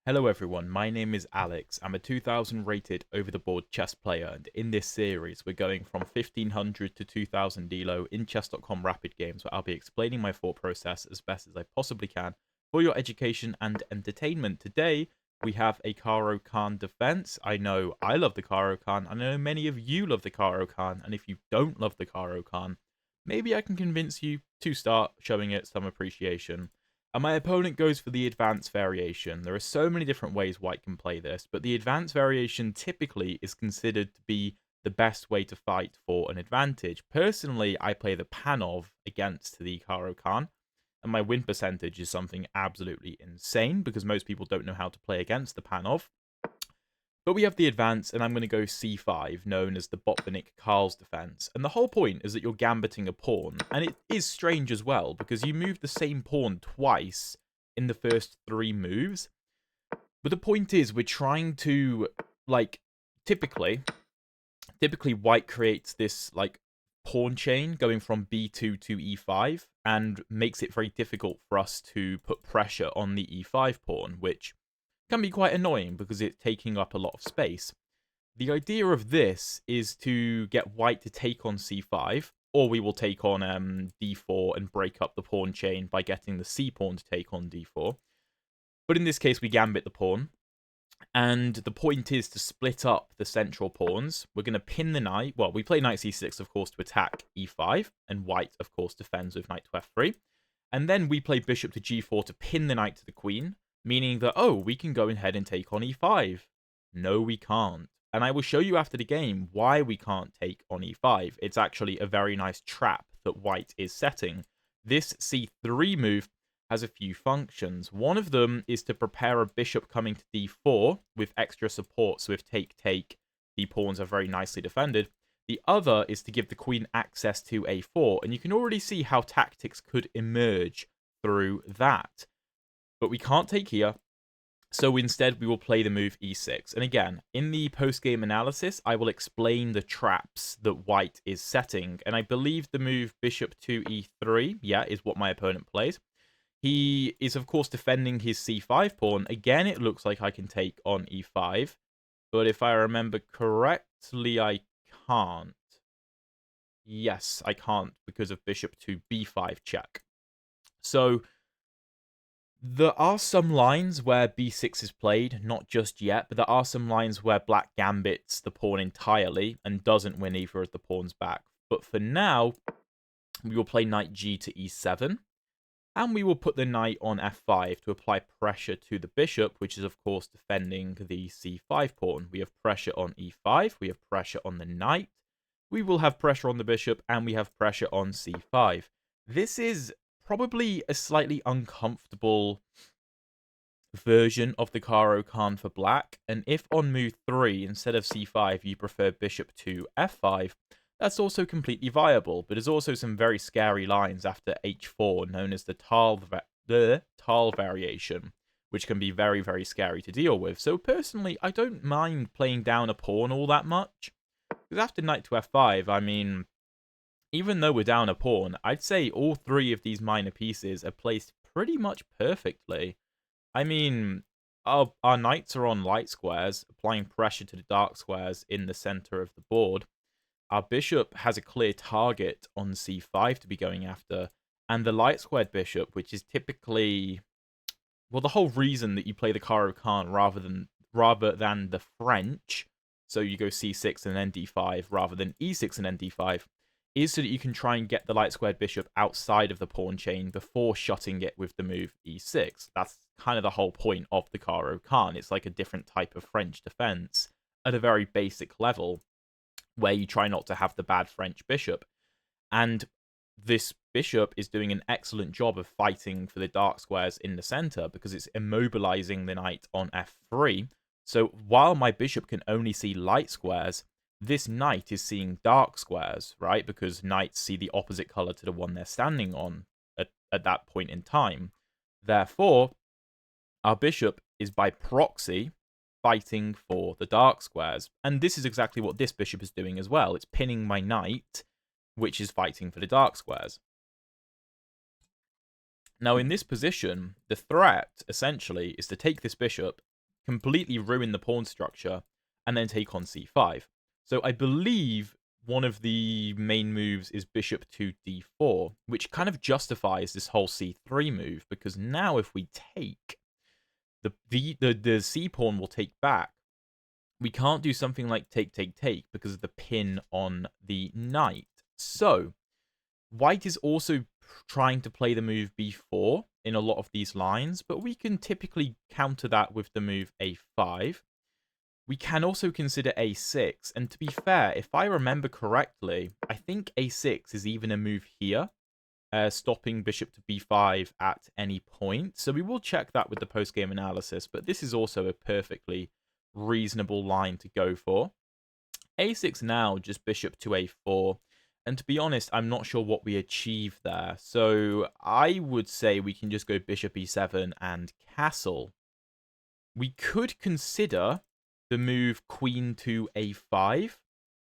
Hello everyone, my name is Alex. I'm a 2000 rated over-the-board chess player, and in this series we're going from 1500 to 2000 Elo in chess.com rapid games, where I'll be explaining my thought process as best as I possibly can for your education and entertainment. Today we have a Caro Kann Defense. I know I love the Caro Kann, and I know many of you love the Caro Kann, and if you don't love the Caro Kann, maybe I can convince you to start showing it some appreciation. And my opponent goes for the advance variation. There are so many different ways white can play this, but the advance variation typically is considered to be the best way to fight for an advantage. Personally, I play the Panov against the Caro Kann, and my win percentage is something absolutely insane because most people don't know how to play against the Panov. But we have the advance, and I'm going to go c5, known as the Botvinnik-Karls defense. And the whole point is that you're gambiting a pawn. And it is strange as well, because you move the same pawn twice in the first 3 moves. But the point is, we're trying to, typically white creates this, pawn chain going from b2 to e5, and makes it very difficult for us to put pressure on the e5 pawn, which can be quite annoying because it's taking up a lot of space. The idea of this is to get white to take on c5, or we will take on d4 and break up the pawn chain by getting the c pawn to take on d4. But in this case, we gambit the pawn, and the point is to split up the central pawns. We're going to pin the knight. Well, we play knight c6, of course, to attack e5, and white, of course, defends with knight to f3. And then we play bishop to g4 to pin the knight to the queen, meaning that, oh, we can go ahead and take on e5. No, we can't. And I will show you after the game why we can't take on e5. It's actually a very nice trap that white is setting. This c3 move has a few functions. One of them is to prepare a bishop coming to d4 with extra support, so if take, the pawns are very nicely defended. The other is to give the queen access to a4, and you can already see how tactics could emerge through that. But we can't take here, so instead we will play the move e6. And again, in the post-game analysis, I will explain the traps that white is setting. And I believe the move bishop to e3, is what my opponent plays. He is, of course, defending his c5 pawn. Again, it looks like I can take on e5. But if I remember correctly, I can't. Yes, I can't because of bishop to b5 check. So there are some lines where b6 is played, not just yet, but there are some lines where black gambits the pawn entirely and doesn't win either of the pawns back. But for now, we will play knight g to e7, and we will put the knight on f5 to apply pressure to the bishop, which is, of course, defending the c5 pawn. We have pressure on e5, we have pressure on the knight, we will have pressure on the bishop, and we have pressure on c5. This is probably a slightly uncomfortable version of the Caro Kann for black, and if on move 3, instead of c5, you prefer bishop to f5, that's also completely viable, but there's also some very scary lines after h4, known as the Tal variation, which can be very, very scary to deal with. So personally, I don't mind playing down a pawn all that much, because after knight to f5, I mean, even though we're down a pawn, I'd say all 3 of these minor pieces are placed pretty much perfectly. I mean, our knights are on light squares, applying pressure to the dark squares in the center of the board. Our bishop has a clear target on c5 to be going after, and the light squared bishop, which is typically, well, the whole reason that you play the Caro Kann rather than the French, so you go c6 and then d5 rather than e6 and then d5, is so that you can try and get the light squared bishop outside of the pawn chain before shutting it with the move e6. That's kind of the whole point of the Caro Kann. It's like a different type of French defense at a very basic level, where you try not to have the bad French bishop. And this bishop is doing an excellent job of fighting for the dark squares in the center because it's immobilizing the knight on f3. So while my bishop can only see light squares, this knight is seeing dark squares, right? Because knights see the opposite color to the one they're standing on at that point in time. Therefore, our bishop is by proxy fighting for the dark squares. And this is exactly what this bishop is doing as well. It's pinning my knight, which is fighting for the dark squares. Now, in this position, the threat, essentially, is to take this bishop completely ruin the pawn structure, and then take on c5. So I believe one of the main moves is bishop to d4, which kind of justifies this whole c3 move, because now if we take, the c pawn will take back. We can't do something like take, take, take because of the pin on the knight. So white is also trying to play the move b4 in a lot of these lines, but we can typically counter that with the move a5. We can also consider a6, and to be fair, if I remember correctly, I think a6 is even a move here, stopping bishop to b5 at any point. So we will check that with the post-game analysis, but this is also a perfectly reasonable line to go for. a6 now, just bishop to a4. And to be honest, I'm not sure what we achieve there. So I would say we can just go bishop e7 and castle. We could consider the move queen to a5,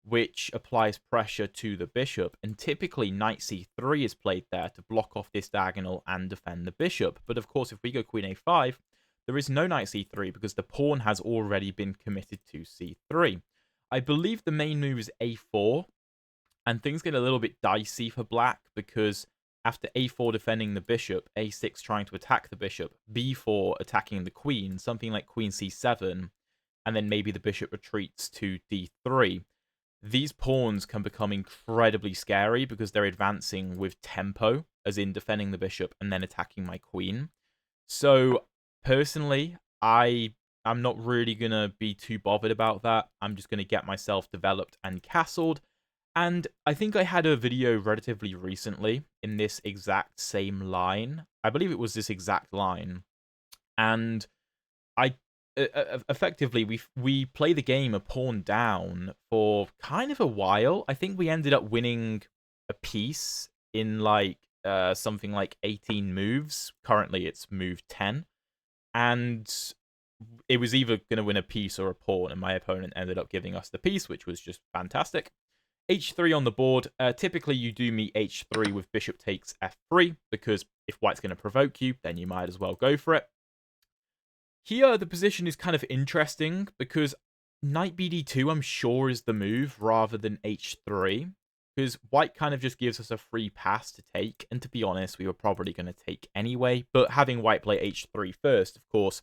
which applies pressure to the bishop. And typically knight c3 is played there to block off this diagonal and defend the bishop. But of course, if we go queen a5, there is no knight c3 because the pawn has already been committed to c3. I believe the main move is a4. And things get a little bit dicey for black because after a4 defending the bishop, a6 trying to attack the bishop, b4 attacking the queen, something like queen c7, and then maybe the bishop retreats to d3. These pawns can become incredibly scary because they're advancing with tempo, as in defending the bishop and then attacking my queen. So personally, I'm not really going to be too bothered about that. I'm just going to get myself developed and castled. And I think I had a video relatively recently in this exact same line. I believe it was this exact line. And I effectively, we play the game a pawn down for kind of a while. I think we ended up winning a piece in like something like 18 moves. Currently, it's move 10. And it was either going to win a piece or a pawn, and my opponent ended up giving us the piece, which was just fantastic. h3 on the board. Typically, you do meet h3 with bishop takes f3, because if white's going to provoke you, then you might as well go for it. Here, the position is kind of interesting, because knight bd2, I'm sure, is the move, rather than h3, because white kind of just gives us a free pass to take, and to be honest, we were probably going to take anyway, but having white play h3 first, of course,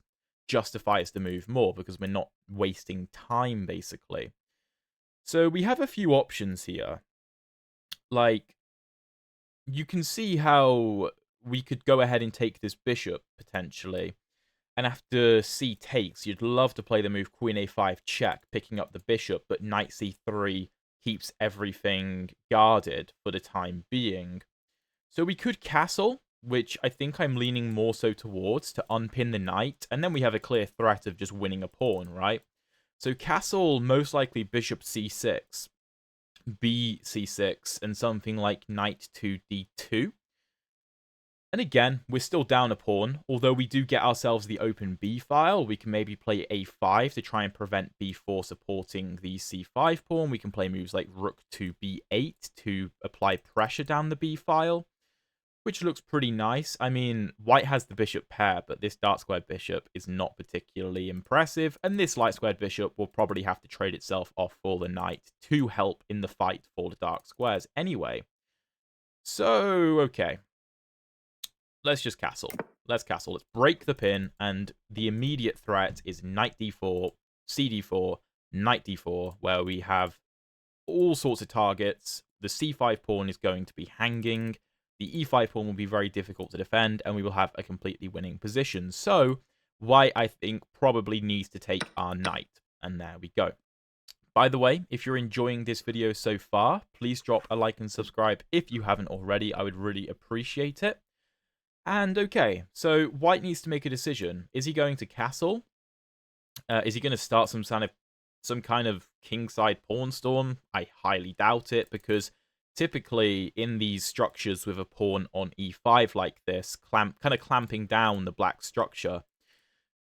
justifies the move more, because we're not wasting time, basically. So we have a few options here. Like, you can see how we could go ahead and take this bishop, potentially. And after c takes, you'd love to play the move queen a5 check, picking up the bishop, but knight c3 keeps everything guarded for the time being. So we could castle, which I think I'm leaning more so towards, to unpin the knight, and then we have a clear threat of just winning a pawn, right? So castle, most likely bishop c6, b c6, and something like knight to d2. And again, we're still down a pawn, although we do get ourselves the open b file. We can maybe play a5 to try and prevent b4 supporting the c5 pawn. We can play moves like rook to b8 to apply pressure down the b file, which looks pretty nice. I mean, white has the bishop pair, but this dark squared bishop is not particularly impressive, and this light squared bishop will probably have to trade itself off for the knight to help in the fight for the dark squares anyway. So, okay. Let's just castle. Let's castle. Let's break the pin, and the immediate threat is knight d4, cd4, knight d4, where we have all sorts of targets. The c5 pawn is going to be hanging. The e5 pawn will be very difficult to defend, and we will have a completely winning position. So, white, I think, probably needs to take our knight. And there we go. By the way, if you're enjoying this video so far, please drop a like and subscribe if you haven't already. I would really appreciate it. And okay, so white needs to make a decision. Is he going to castle? Is he going to start some kind of kingside pawn storm? I highly doubt it, because typically in these structures with a pawn on e5 like this, kind of clamping down the black structure,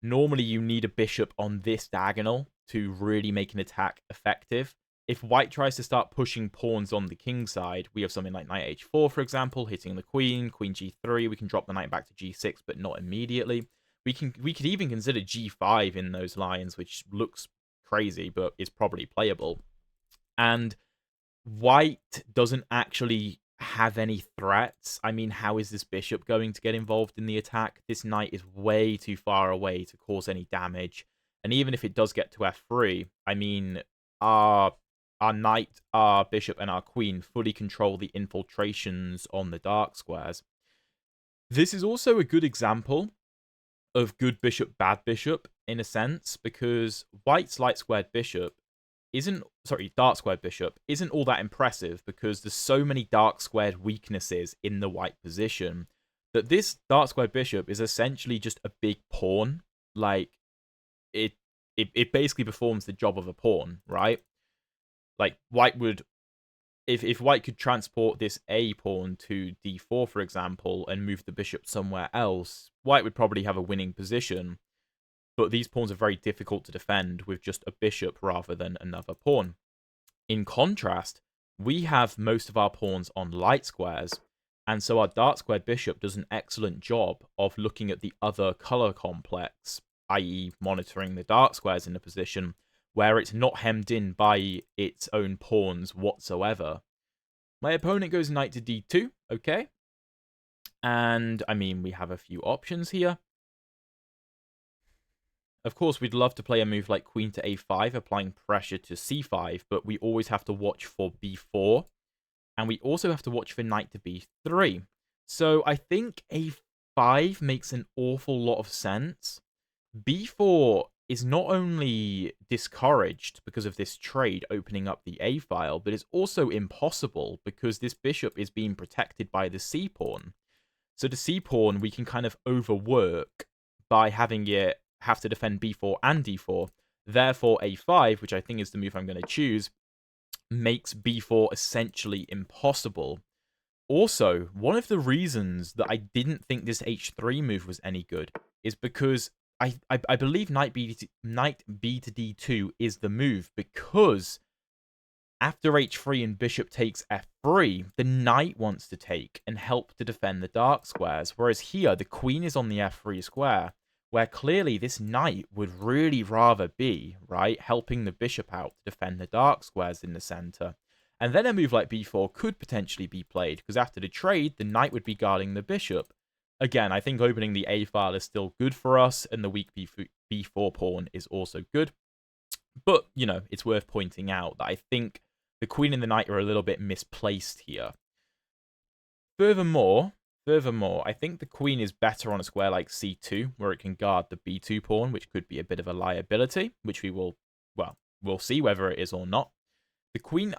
normally you need a bishop on this diagonal to really make an attack effective. If white tries to start pushing pawns on the king side, we have something like knight h4, for example, hitting the queen, queen g3. We can drop the knight back to g6, but not immediately. We could even consider g5 in those lines, which looks crazy, but is probably playable. And white doesn't actually have any threats. I mean, how is this bishop going to get involved in the attack? This knight is way too far away to cause any damage. And even if it does get to f3, I mean, our knight, our bishop, and our queen fully control the infiltrations on the dark squares. This is also a good example of good bishop, bad bishop, in a sense, because white's light squared bishop dark squared bishop isn't all that impressive because there's so many dark squared weaknesses in the white position that this dark squared bishop is essentially just a big pawn. Like, it basically performs the job of a pawn, right? Like, white would, if white could transport this A pawn to d4, for example, and move the bishop somewhere else, white would probably have a winning position. But these pawns are very difficult to defend with just a bishop rather than another pawn. In contrast, we have most of our pawns on light squares, and so our dark squared bishop does an excellent job of looking at the other color complex, i.e. monitoring the dark squares in a position where it's not hemmed in by its own pawns whatsoever. My opponent goes knight to d2, okay? And, I mean, we have a few options here. Of course, we'd love to play a move like queen to a5, applying pressure to c5, but we always have to watch for b4, and we also have to watch for knight to b3. So I think a5 makes an awful lot of sense. b4 is not only discouraged because of this trade opening up the a file, but it's also impossible because this bishop is being protected by the c pawn. So the c pawn we can kind of overwork by having it have to defend b4 and d4. Therefore, a5, which I think is the move I'm going to choose, makes b4 essentially impossible. Also, one of the reasons that I didn't think this h3 move was any good is because I believe knight b to d2 is the move, because after h3 and bishop takes f3, the knight wants to take and help to defend the dark squares, whereas here the queen is on the f3 square, where clearly this knight would really rather be, right, helping the bishop out to defend the dark squares in the center. And then a move like b4 could potentially be played, because after the trade, the knight would be guarding the bishop. Again, I think opening the a file is still good for us, and the weak b4 pawn is also good. But, you know, it's worth pointing out that I think the queen and the knight are a little bit misplaced here. Furthermore, I think the queen is better on a square like c2, where it can guard the b2 pawn, which could be a bit of a liability, which we will, well, we'll see whether it is or not.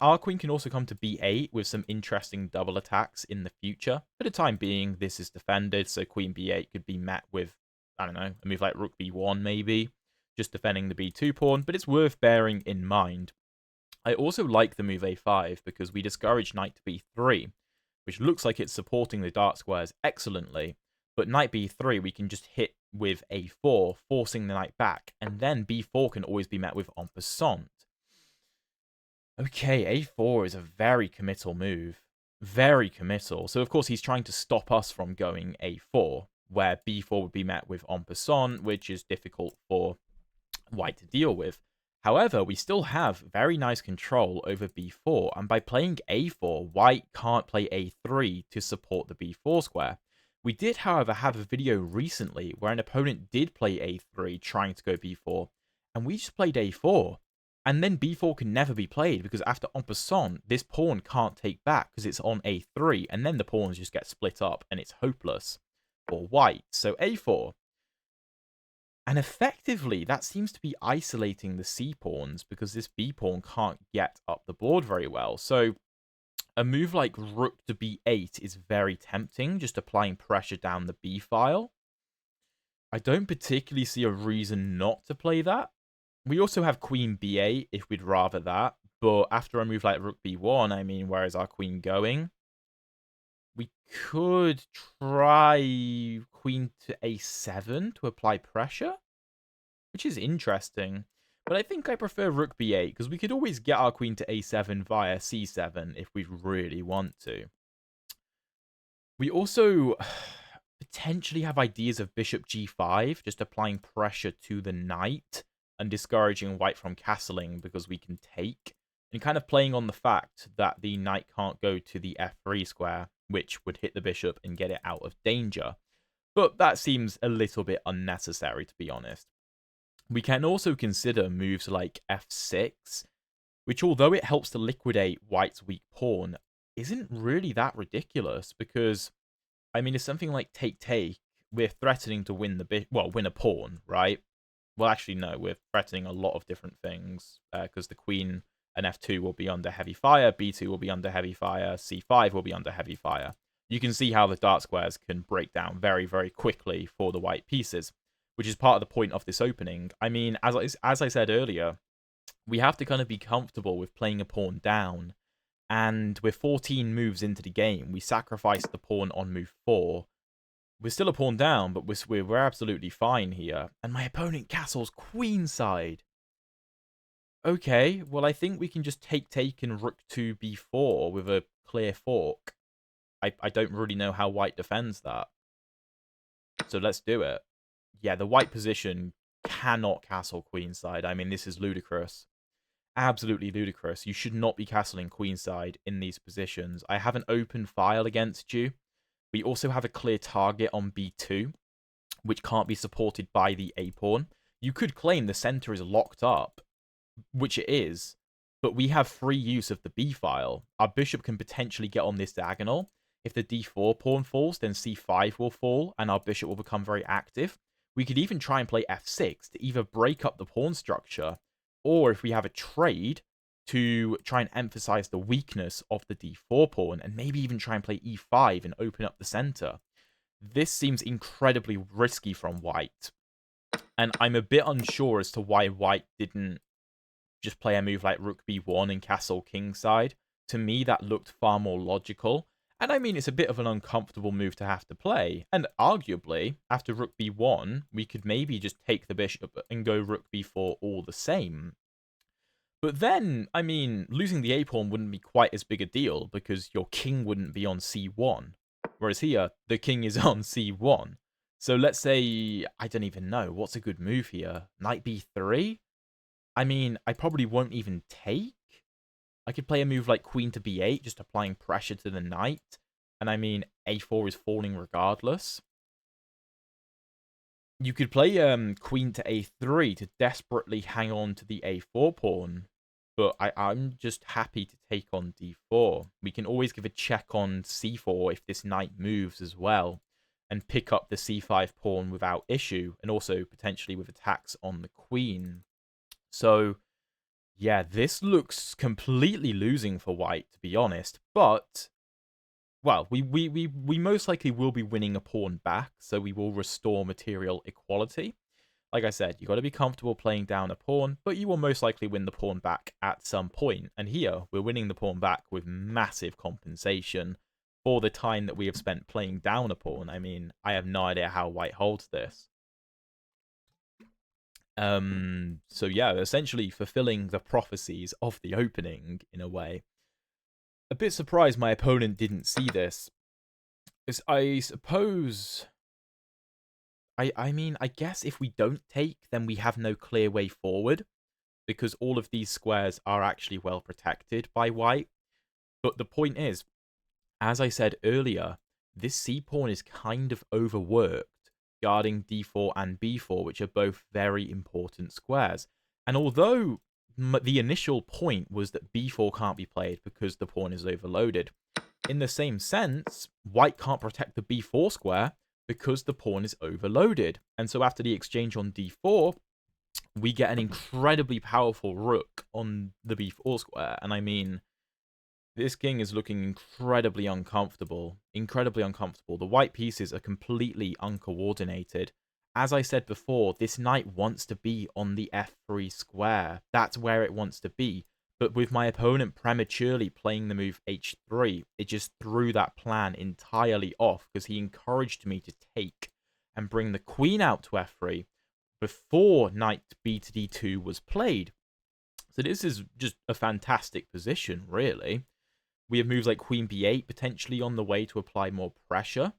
Our queen can also come to b8 with some interesting double attacks in the future. For the time being, this is defended, so queen b8 could be met with, I don't know, a move like rook b1 maybe, just defending the b2 pawn, but it's worth bearing in mind. I also like the move a5 because we discourage knight to b3, which looks like it's supporting the dark squares excellently, but knight b3 we can just hit with a4, forcing the knight back, and then b4 can always be met with en passant. Okay, a4 is a very committal move. Very committal. So, of course, he's trying to stop us from going a4, where b4 would be met with en passant, which is difficult for white to deal with. However, we still have very nice control over b4, and by playing a4, white can't play a3 to support the b4 square. We did, however, have a video recently where an opponent did play a3 trying to go b4, and we just played a4. And then b4 can never be played because after en passant, this pawn can't take back because it's on a3, and then the pawns just get split up and it's hopeless for white. So a4. And effectively, that seems to be isolating the c pawns because this b pawn can't get up the board very well. So a move like rook to b8 is very tempting, just applying pressure down the b file. I don't particularly see a reason not to play that. We also have queen b8 if we'd rather that, but after a move like rook b1, I mean, where is our queen going? We could try queen to a7 to apply pressure, which is interesting. But I think I prefer rook b8, because we could always get our queen to a7 via c7 if we really want to. We also... potentially have ideas of bishop g5, just applying pressure to the knight and discouraging white from castling because we can take, and kind of playing on the fact that the knight can't go to the f3 square, which would hit the bishop and get it out of danger. But that seems a little bit unnecessary, to be honest. We can also consider moves like f6, which, although it helps to liquidate white's weak pawn, isn't really that ridiculous because, I mean, it's something like take, we're threatening to win win a pawn, right? Well, actually, no, we're threatening a lot of different things because the queen and f2 will be under heavy fire, b2 will be under heavy fire, c5 will be under heavy fire. You can see how the dark squares can break down very, very quickly for the white pieces, which is part of the point of this opening. I mean, as I said earlier, we have to kind of be comfortable with playing a pawn down, and we're 14 moves into the game. We sacrificed the pawn on move 4. We're still a pawn down, but we're absolutely fine here. And my opponent castles queenside. Okay, well, I think we can just take and rook to b4 with a clear fork. I don't really know how white defends that. So let's do it. Yeah, the white position cannot castle queenside. I mean, this is ludicrous. Absolutely ludicrous. You should not be castling queenside in these positions. I have an open file against you. We also have a clear target on b2, which can't be supported by the a-pawn. You could claim the center is locked up, which it is, but we have free use of the b file. Our bishop can potentially get on this diagonal. If the d4 pawn falls, then c5 will fall, and our bishop will become very active. We could even try and play f6 to either break up the pawn structure, or if we have a trade, to try and emphasize the weakness of the d4 pawn, and maybe even try and play e5 and open up the center. This seems incredibly risky from white, and I'm a bit unsure as to why white didn't just play a move like rook b1 and castle kingside. To me, that looked far more logical. And I mean, it's a bit of an uncomfortable move to have to play. And arguably, after rook b1, we could maybe just take the bishop and go rook b4 all the same. But then, I mean, losing the a-pawn wouldn't be quite as big a deal because your king wouldn't be on c1. Whereas here, the king is on c1. So let's say, I don't even know, what's a good move here? Knight b3? I mean, I probably won't even take. I could play a move like queen to b8, just applying pressure to the knight. And I mean, a4 is falling regardless. You could play queen to a3 to desperately hang on to the a4 pawn. But I'm just happy to take on d4. We can always give a check on c4 if this knight moves as well, and pick up the c5 pawn without issue, and also potentially with attacks on the queen. So, yeah, this looks completely losing for white, to be honest. But, well, we most likely will be winning a pawn back, so we will restore material equality. Like I said, you got to be comfortable playing down a pawn, but you will most likely win the pawn back at some point. And here, we're winning the pawn back with massive compensation for the time that we have spent playing down a pawn. I mean, I have no idea how white holds this. So yeah, essentially fulfilling the prophecies of the opening in a way. A bit surprised my opponent didn't see this. I suppose... I mean, I guess if we don't take, then we have no clear way forward, because all of these squares are actually well protected by white. But the point is, as I said earlier, this c-pawn is kind of overworked, guarding d4 and b4, which are both very important squares. And although the initial point was that b4 can't be played because the pawn is overloaded, in the same sense, white can't protect the b4 square because the pawn is overloaded. And so after the exchange on d4, we get an incredibly powerful rook on the b4 square. And I mean, this king is looking incredibly uncomfortable. Incredibly uncomfortable. The white pieces are completely uncoordinated. As I said before, this knight wants to be on the f3 square. That's where it wants to be. But with my opponent prematurely playing the move h3, it just threw that plan entirely off because he encouraged me to take and bring the queen out to f3 before knight b to d2 was played. So this is just a fantastic position, really. We have moves like queen b8 potentially on the way to apply more pressure.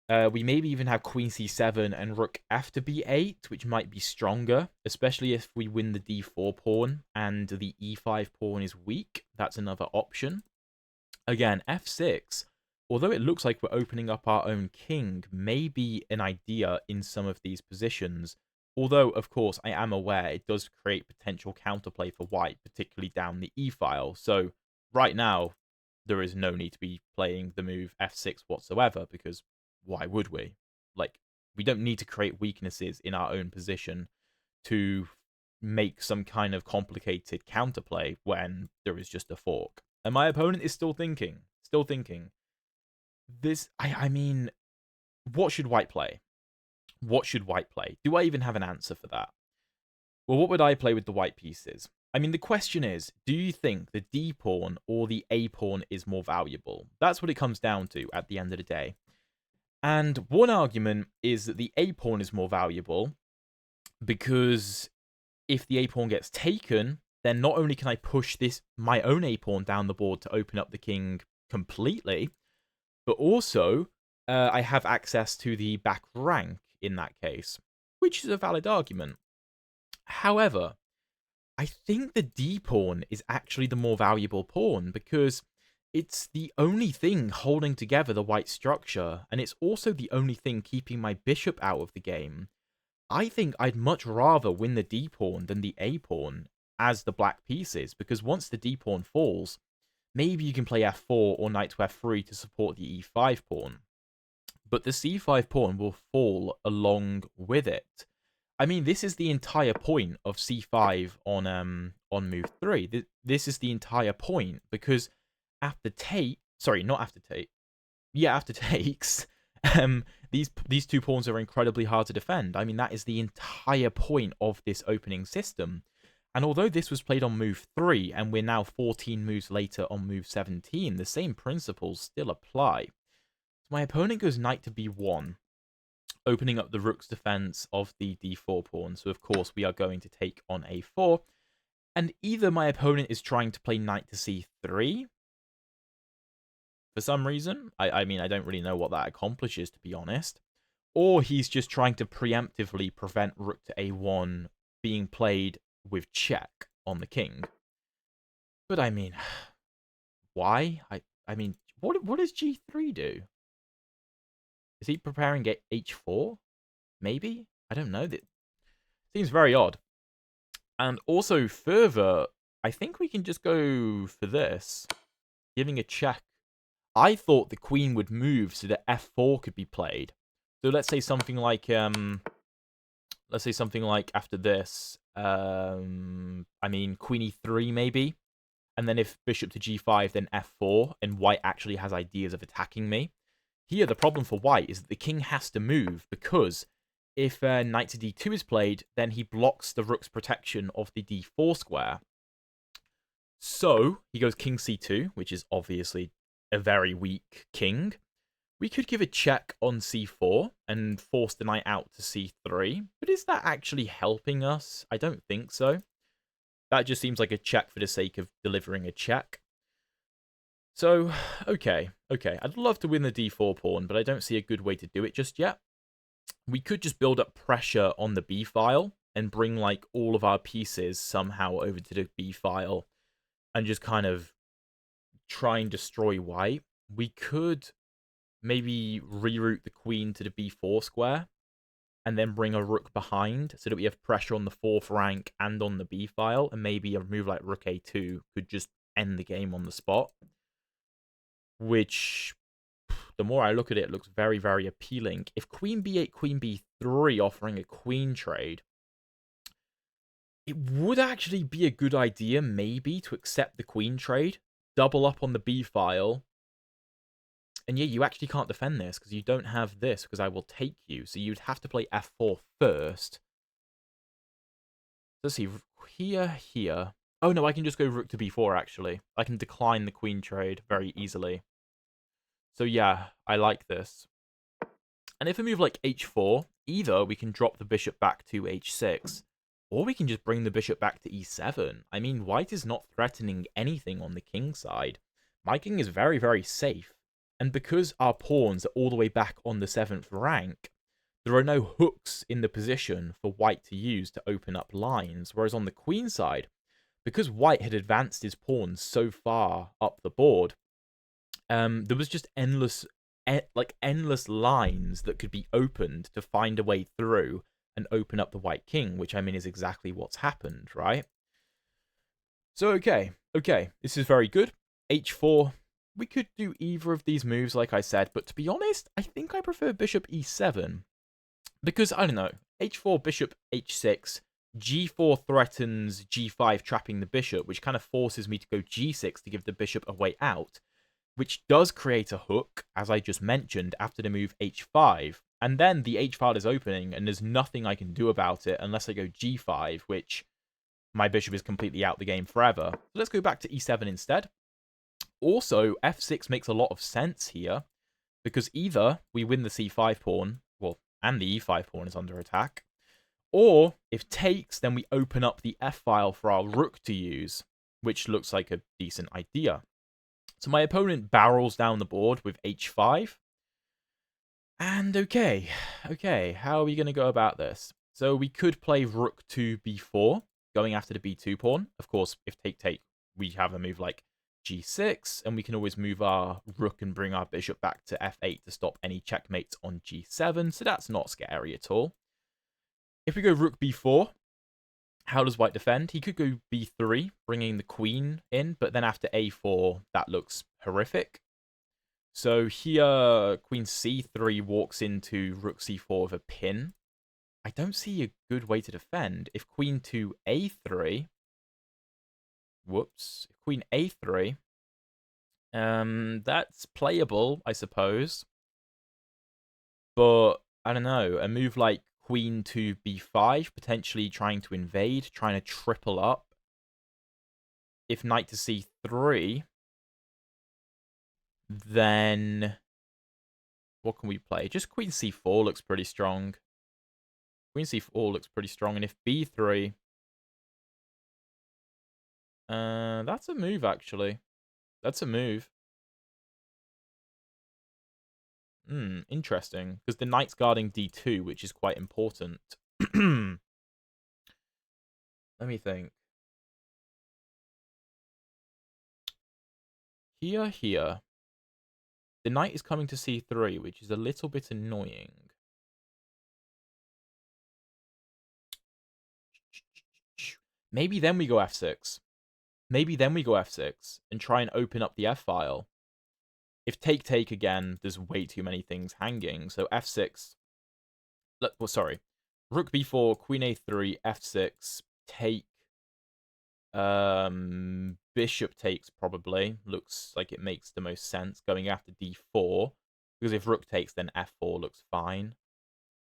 We maybe even have queen c7 and rook f to b8, which might be stronger, especially if we win the d4 pawn and the e5 pawn is weak. That's another option. Again, f6, although it looks like we're opening up our own king, may be an idea in some of these positions. Although, of course, I am aware it does create potential counterplay for white, particularly down the e-file. So right now, there is no need to be playing the move f6 whatsoever, because why would we? Like, we don't need to create weaknesses in our own position to make some kind of complicated counterplay when there is just a fork. And my opponent is still thinking. This, I mean, what should white play? What should white play? Do I even have an answer for that? Well, what would I play with the white pieces? I mean, the question is, do you think the D pawn or the A pawn is more valuable? That's what it comes down to at the end of the day. And one argument is that the A pawn is more valuable because if the A pawn gets taken, then not only can I push my own A pawn down the board to open up the king completely, but also I have access to the back rank in that case, which is a valid argument. However, I think the D pawn is actually the more valuable pawn because it's the only thing holding together the white structure, and it's also the only thing keeping my bishop out of the game. I think I'd much rather win the D pawn than the A pawn as the black pieces, because once the D pawn falls, maybe you can play f4 or knight to f3 to support the e5 pawn. But the c5 pawn will fall along with it. I mean, this is the entire point of c5 on move 3. This is the entire point, because after take, sorry, not after take, yeah, after takes, these two pawns are incredibly hard to defend. I mean, that is the entire point of this opening system. And although this was played on move 3, and we're now 14 moves later on move 17, the same principles still apply. So my opponent goes knight to b1, opening up the rook's defense of the d4 pawn. So of course we are going to take on a4. And either my opponent is trying to play knight to c3 for some reason. I mean, I don't really know what that accomplishes, to be honest. Or he's just trying to preemptively prevent rook to a1 being played with check on the king. But I mean, why? I mean, what does g3 do? Is he preparing h4? Maybe? I don't know. That seems very odd. And also, further, I think we can just go for this, giving a check. I thought the queen would move so that f4 could be played. So let's say something like after this, I mean queen e3 maybe, and then if bishop to g5, then f4, and white actually has ideas of attacking me. Here, the problem for white is that the king has to move, because if knight to d2 is played, then he blocks the rook's protection of the d4 square. So he goes king c2, which is obviously a very weak king. We could give a check on c4 and force the knight out to c3, but is that actually helping us? I don't think so. That just seems like a check for the sake of delivering a check. So, okay. I'd love to win the d4 pawn, but I don't see a good way to do it just yet. We could just build up pressure on the b file and bring like all of our pieces somehow over to the b file and just kind of try and destroy white. We could maybe reroute the queen to the b4 square and then bring a rook behind so that we have pressure on the 4th rank and on the b file, and maybe a move like rook a2 could just end the game on the spot, which, the more I look at it, looks very, very appealing. If queen b8, queen b3 offering a queen trade, it would actually be a good idea maybe to accept the queen trade, double up on the b file. And yeah, you actually can't defend this because you don't have this, because I will take you. So you'd have to play f4 first. Let's see, here. Oh no, I can just go rook to b4 actually. I can decline the queen trade very easily. So yeah, I like this. And if we move like h4, either we can drop the bishop back to h6, or we can just bring the bishop back to e7. I mean, white is not threatening anything on the king side. My king is very, very safe. And because our pawns are all the way back on the 7th rank, there are no hooks in the position for white to use to open up lines. Whereas on the queen side, because white had advanced his pawns so far up the board, there was just endless lines that could be opened to find a way through and open up the white king, which I mean is exactly what's happened, right? So, okay, this is very good. H4, we could do either of these moves, like I said, but to be honest, I think I prefer bishop e7. Because, I don't know, h4, bishop h6, g4 threatens g5, trapping the bishop, which kind of forces me to go g6 to give the bishop a way out, which does create a hook, as I just mentioned, after the move h5. And then the h-file is opening, and there's nothing I can do about it unless I go g5, which my bishop is completely out the game forever. So let's go back to e7 instead. Also, f6 makes a lot of sense here, because either we win the c5 pawn, well, and the e5 pawn is under attack, or if takes, then we open up the f-file for our rook to use, which looks like a decent idea. So my opponent barrels down the board with h5. And okay, how are we going to go about this? So we could play rook to b4, going after the b2 pawn. Of course, if take, we have a move like g6, and we can always move our rook and bring our bishop back to f8 to stop any checkmates on g7, so that's not scary at all. If we go rook b4, how does white defend? He could go b3, bringing the queen in, but then after a4, that looks horrific. So here, queen c3 walks into rook c4 with a pin. I don't see a good way to defend. If queen to a3... Whoops. If queen a3... that's playable, I suppose. But, I don't know, a move like queen to b5, potentially trying to invade, trying to triple up. If knight to c3, then what can we play? Just queen c4 looks pretty strong. Queen c4 looks pretty strong, and if b3... that's a move, actually. That's a move. Interesting. Because the knight's guarding d2, which is quite important. Let me think. Here. The knight is coming to c3, which is a little bit annoying. Maybe then we go f6. Maybe then we go f6 and try and open up the f-file. If take again, there's way too many things hanging. So f6. Well, sorry. Rook b4, queen a3, f6, take. Bishop takes probably. Looks like it makes the most sense going after d4. Because if rook takes, then f4 looks fine.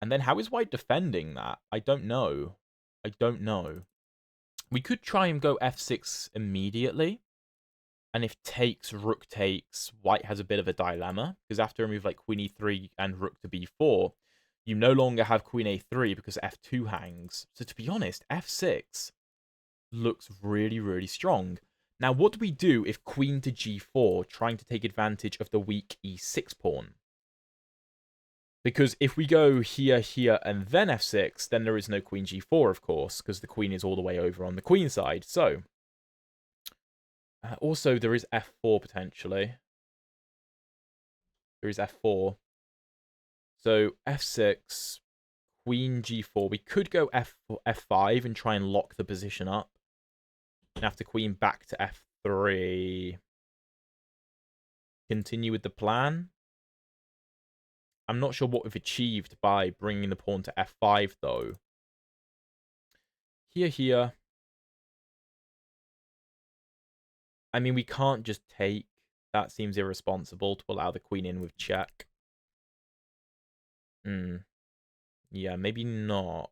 And then how is white defending that? I don't know. We could try and go f6 immediately. And if takes, rook takes, white has a bit of a dilemma. Because after a move like queen e3 and rook to b4, you no longer have queen a3 because f2 hangs. So to be honest, f6 looks really, really strong. Now, what do we do if queen to g4, trying to take advantage of the weak e6 pawn? Because if we go here, and then f6, then there is no queen g4, of course, because the queen is all the way over on the queen side. So, also, there is f4 potentially. There is f4. So, f6, queen g4. We could go f5 and try and lock the position up. And after queen back to f3. Continue with the plan. I'm not sure what we've achieved by bringing the pawn to f5, though. Here. I mean, we can't just take. That seems irresponsible to allow the queen in with check. Yeah, maybe not.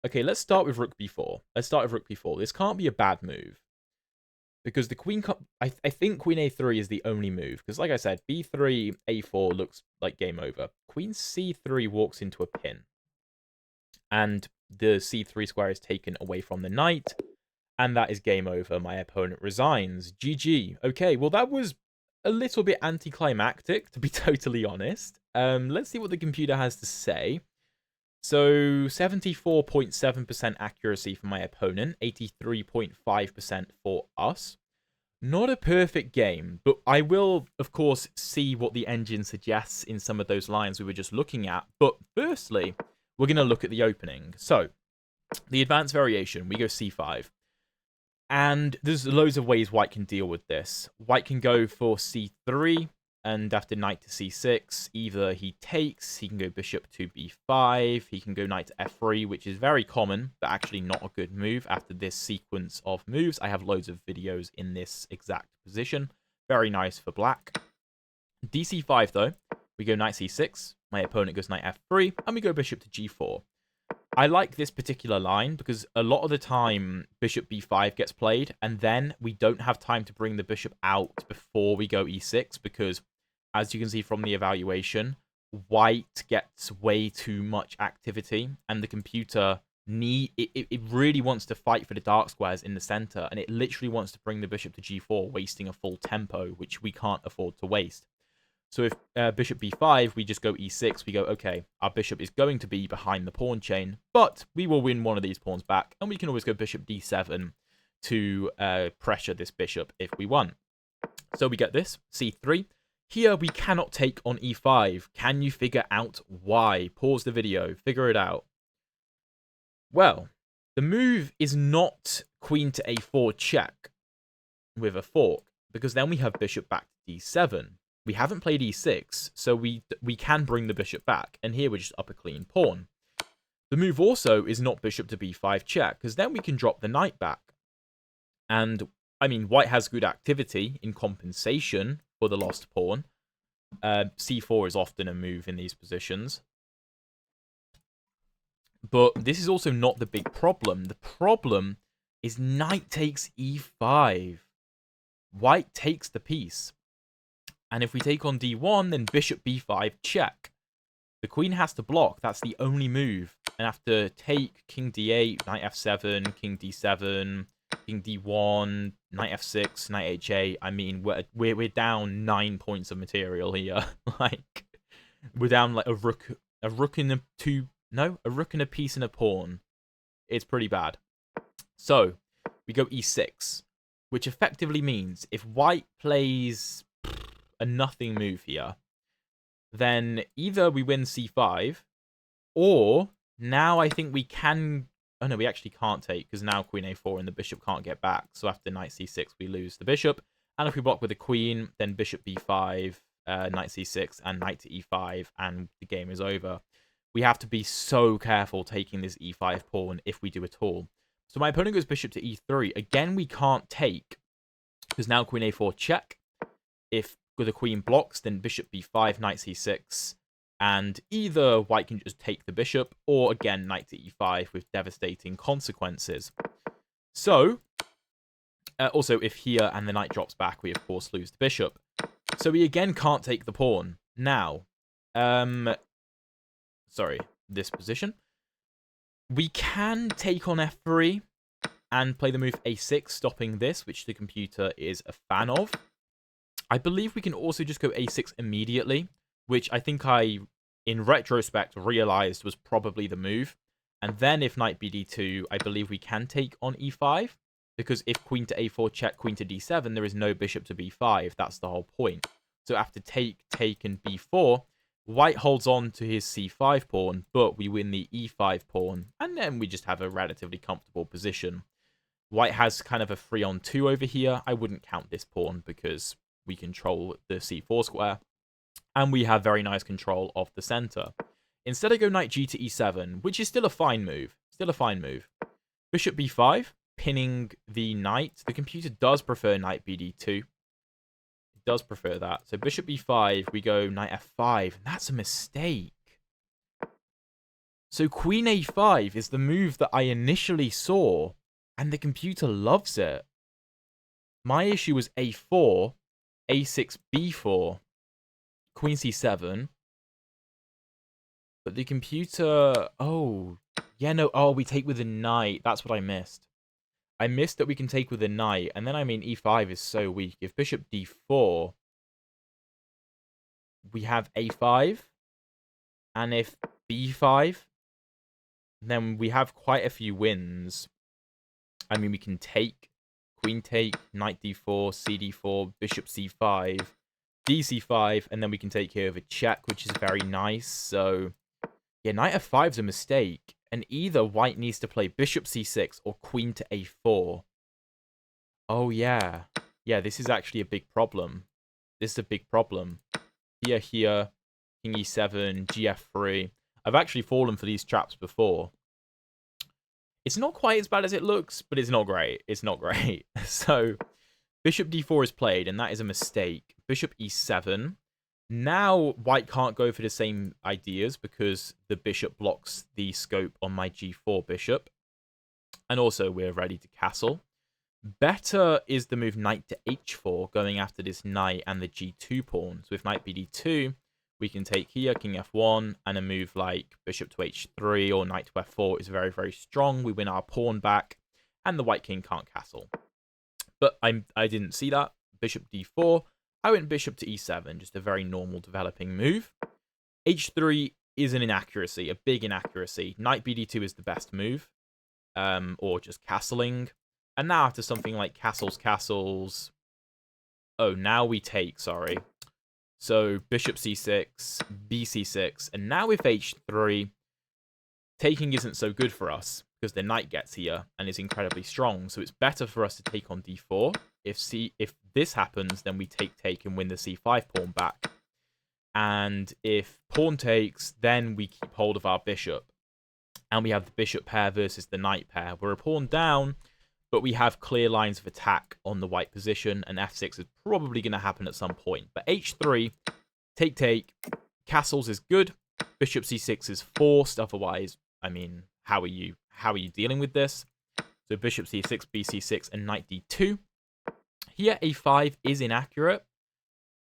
Okay, let's start with rook b4. This can't be a bad move. Because the queen... I think queen a3 is the only move. Because like I said, b3, a4 looks like game over. Queen c3 walks into a pin. And the c3 square is taken away from the knight. And that is game over. My opponent resigns. GG. Okay, well that was a little bit anticlimactic, to be totally honest. Let's see what the computer has to say. So 74.7% accuracy for my opponent, 83.5% for us. Not a perfect game, but I will, of course, see what the engine suggests in some of those lines we were just looking at. But firstly, we're going to look at the opening. So, the advanced variation, we go c5. And there's loads of ways white can deal with this. White can go for c3, and after knight to c6, either he takes, he can go bishop to b5, he can go knight to f3, which is very common, but actually not a good move after this sequence of moves. I have loads of videos in this exact position. Very nice for black. dc5, though, we go knight c6, my opponent goes knight f3, and we go bishop to g4. I like this particular line because a lot of the time bishop b5 gets played, and then we don't have time to bring the bishop out before we go e6 because, as you can see from the evaluation, white gets way too much activity, and the computer it really wants to fight for the dark squares in the center, and it literally wants to bring the bishop to g4, wasting a full tempo, which we can't afford to waste. So if bishop b5, we just go e6, we go, okay, our bishop is going to be behind the pawn chain, but we will win one of these pawns back, and we can always go bishop d7 to pressure this bishop if we want. So we get this, c3. Here we cannot take on e5. Can you figure out why? Pause the video, figure it out. Well, the move is not queen to a4 check with a fork, because then we have bishop back to d7. We haven't played e6, so we can bring the bishop back, and here we're just up a clean pawn. The move also is not bishop to b5 check, because then we can drop the knight back. And, I mean, white has good activity in compensation for the lost pawn. c4 is often a move in these positions. But this is also not the big problem. The problem is knight takes e5. White takes the piece. And if we take on d1, then bishop b5 check. The queen has to block. That's the only move. And after take, king d8, knight f7, king d7, king d1, knight f6, knight h8. I mean, we're down 9 points of material here. Like, we're down like a rook and a rook and a piece and a pawn. It's pretty bad. So we go e6, which effectively means if white plays a nothing move here, then either we win c5, or now I think we can... Oh no, we actually can't take, because now queen a4 and the bishop can't get back. So after knight c6, we lose the bishop. And if we block with the queen, then bishop b5, knight c6, and knight to e5, and the game is over. We have to be so careful taking this e5 pawn if we do at all. So my opponent goes bishop to e3. Again, we can't take, because now queen a4 check. If the queen blocks, then bishop b5, knight c6, and either white can just take the bishop, or again, knight to e5 with devastating consequences. So, also, if here and the knight drops back, we of course lose the bishop. So we again can't take the pawn. Now, sorry, this position. We can take on f3 and play the move a6, stopping this, which the computer is a fan of. I believe we can also just go a6 immediately, which I think I, in retrospect, realized was probably the move. And then if knight bd2, I believe we can take on e5, because if queen to a4 check, queen to d7, there is no bishop to b5. That's the whole point. So after take, and b4, white holds on to his c5 pawn, but we win the e5 pawn, and then we just have a relatively comfortable position. White has kind of a 3-on-2 over here. I wouldn't count this pawn because we control the c4 square, and we have very nice control of the center. Instead, I go knight g to e7, which is still a fine move. Bishop b5, pinning the knight. The computer does prefer knight bd2. It does prefer that. So bishop b5, we go knight f5. That's a mistake. So queen a5 is the move that I initially saw, and the computer loves it. My issue was a4, a6, b4, queen c7. But the computer... Oh, yeah, no. Oh, we take with the knight. That's what I missed. I missed that we can take with the knight. And then, I mean, e5 is so weak. If bishop d4, we have a5. And if b5, then we have quite a few wins. I mean, we can take, queen take, knight d4, cd4, bishop c5, dc5, and then we can take here with a check, which is very nice. So, yeah, knight f5 is a mistake. And either white needs to play bishop c6 or queen to a4. Oh, yeah. Yeah, this is actually a big problem. This is a big problem. Here, king e7, gf3. I've actually fallen for these traps before. It's not quite as bad as it looks, but it's not great. It's not great. So, bishop d4 is played, and that is a mistake. Bishop e7. Now, white can't go for the same ideas because the bishop blocks the scope on my g4 bishop. And also, we're ready to castle. Better is the move knight to h4, going after this knight and the g2 pawn. So, with knight bd2, we can take here, king f1, and a move like bishop to h3 or knight to f4 is very, very strong. We win our pawn back, and the white king can't castle. But I didn't see that. Bishop d4. I went bishop to e7, just a very normal developing move. h3 is an inaccuracy, a big inaccuracy. Knight bd2 is the best move, or just castling. And now after something like castles... Oh, now we take, sorry. So, bishop c6, bc6, and now with h3, taking isn't so good for us, because the knight gets here and is incredibly strong, so it's better for us to take on d4. If this happens, then we take and win the c5 pawn back. And if pawn takes, then we keep hold of our bishop. And we have the bishop pair versus the knight pair. We're a pawn down, but we have clear lines of attack on the white position, and f6 is probably going to happen at some point. But h3, take, castles is good. Bishop c6 is forced. Otherwise, I mean, how are you dealing with this? So bishop c6, bc6, and knight d2. Here, a5 is inaccurate.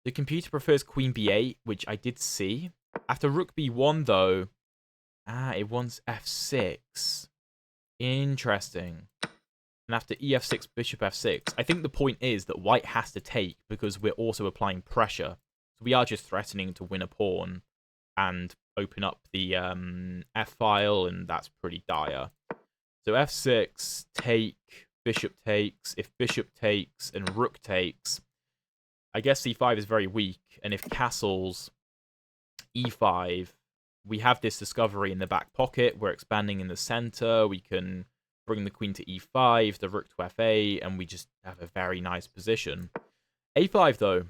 The computer prefers queen b8, which I did see. After rook b1, though, it wants f6. Interesting. And after ef6, bishop f6, I think the point is that white has to take because we're also applying pressure. So we are just threatening to win a pawn and open up the f-file, and that's pretty dire. So f6, take, bishop takes. If bishop takes and rook takes, I guess c5 is very weak. And if castles, e5, we have this discovery in the back pocket. We're expanding in the center. We can bring the queen to e5, the rook to f8, and we just have a very nice position. a5, though,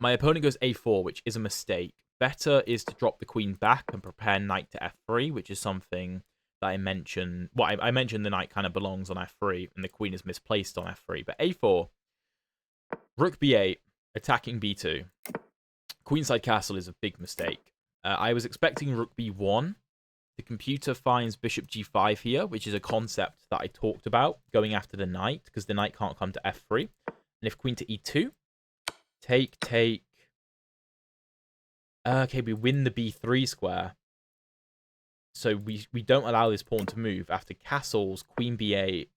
my opponent goes a4, which is a mistake. Better is to drop the queen back and prepare knight to f3, which is something that I mentioned. Well, I mentioned the knight kind of belongs on f3, and the queen is misplaced on f3. But a4, rook b8, attacking b2. Queenside castle is a big mistake. I was expecting rook b1. The computer finds bishop g5 here, which is a concept that I talked about, going after the knight, because the knight can't come to f3. And if queen to e2, take. Okay, we win the b3 square. So we don't allow this pawn to move. After castles, queen b8,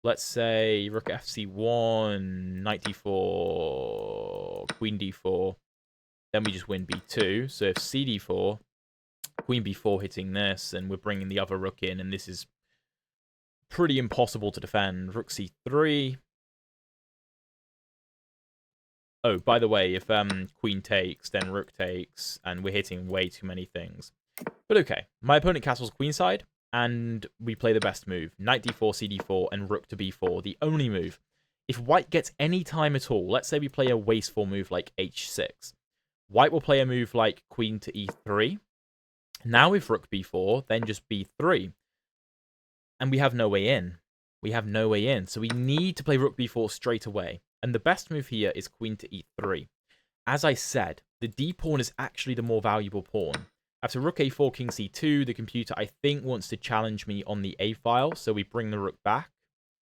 let's say rook fc1, knight d4, queen d4. Then we just win b2. So if cd4, queen b4 hitting this, and we're bringing the other rook in, and this is pretty impossible to defend. Rook c3. Oh, by the way, if queen takes, then rook takes, and we're hitting way too many things. But okay, my opponent castles queenside, and we play the best move. Knight d4, cd4, and rook to b4, the only move. If white gets any time at all, let's say we play a wasteful move like h6. White will play a move like queen to e3. Now with rook b4, then just b3. And we have no way in. We have no way in. So we need to play rook b4 straight away. And the best move here is queen to e3. As I said, the d pawn is actually the more valuable pawn. After rook a4, king c2, the computer, I think, wants to challenge me on the a file. So we bring the rook back.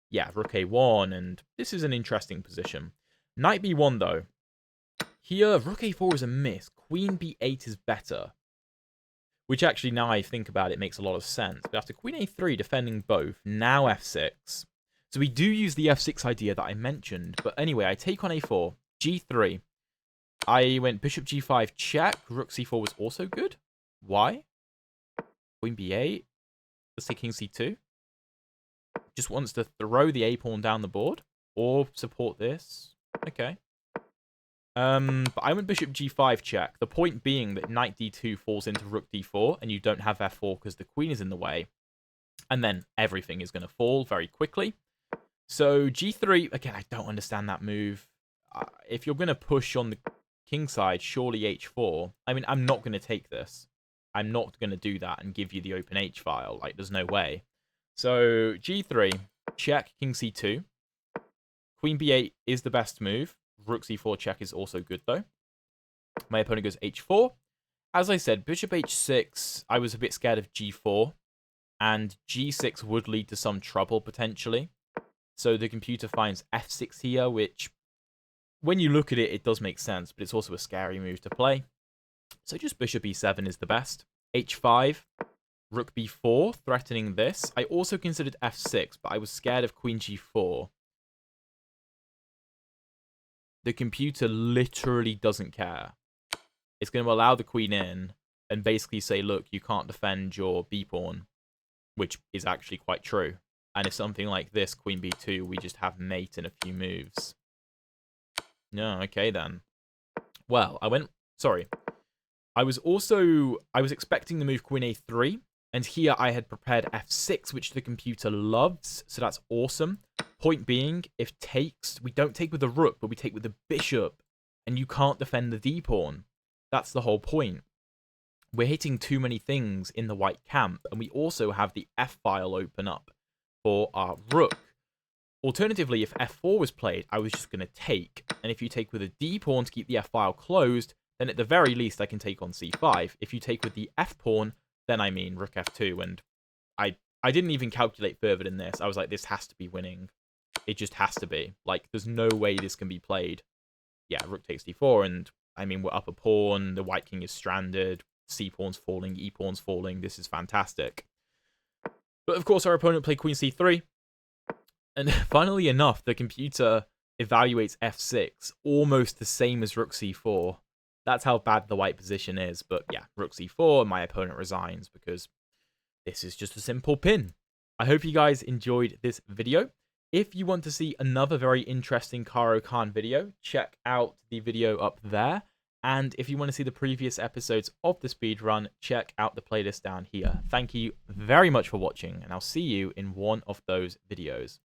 Yeah, rook a1, and this is an interesting position. Knight b1, though. Here, rook a4 is a miss. Queen b8 is better. Which actually, now I think about it, makes a lot of sense. But after queen a3, defending both, now f6. So we do use the f6 idea that I mentioned. But anyway, I take on a4, g3. I went bishop g5 check. Rook c4 was also good. Why? Queen b8. Let's say king c2. Just wants to throw the a-pawn down the board. Or support this. Okay. But I went bishop g5 check. The point being that knight d2 falls into rook d4, and you don't have f4 because the queen is in the way. And then everything is going to fall very quickly. So g3, again, I don't understand that move. If you're going to push on the king side, surely h4. I mean, I'm not going to take this. I'm not going to do that and give you the open h file. Like, there's no way. So g3, check, king c2. Queen b8 is the best move. Rook c4 check is also good, though. My opponent goes h4. As I said, bishop h6, I was a bit scared of g4. And g6 would lead to some trouble, potentially. So the computer finds f6 here, which, when you look at it, it does make sense. But it's also a scary move to play. So just bishop e7 is the best. h5, rook b4, threatening this. I also considered f6, but I was scared of queen g4. The computer literally doesn't care. It's going to allow the queen in and basically say, look, you can't defend your b-pawn, which is actually quite true. And if something like this, queen b2, we just have mate in a few moves. No, okay then. Well, I was expecting the move queen a3, and here I had prepared f6, which the computer loves, so that's awesome. Point being, if takes, we don't take with the rook, but we take with the bishop, and you can't defend the d-pawn. That's the whole point. We're hitting too many things in the white camp, and we also have the f-file open up for our rook. Alternatively, if f4 was played, I was just going to take, and if you take with a d-pawn to keep the f-file closed, then at the very least I can take on c5. If you take with the f-pawn, then I mean rook f2, and I didn't even calculate further than this. I was like, this has to be winning. It just has to be. Like, there's no way this can be played. Yeah, rook takes d4, and I mean, we're up a pawn, the white king is stranded, c-pawn's falling, e-pawn's falling. This is fantastic. But of course, our opponent played queen c3, and funnily enough, the computer evaluates f6 almost the same as rook c4. That's how bad the white position is. But yeah, rook c4, my opponent resigns because this is just a simple pin. I hope you guys enjoyed this video. If you want to see another very interesting Caro Kann video, check out the video up there. And if you want to see the previous episodes of the speedrun, check out the playlist down here. Thank you very much for watching, and I'll see you in one of those videos.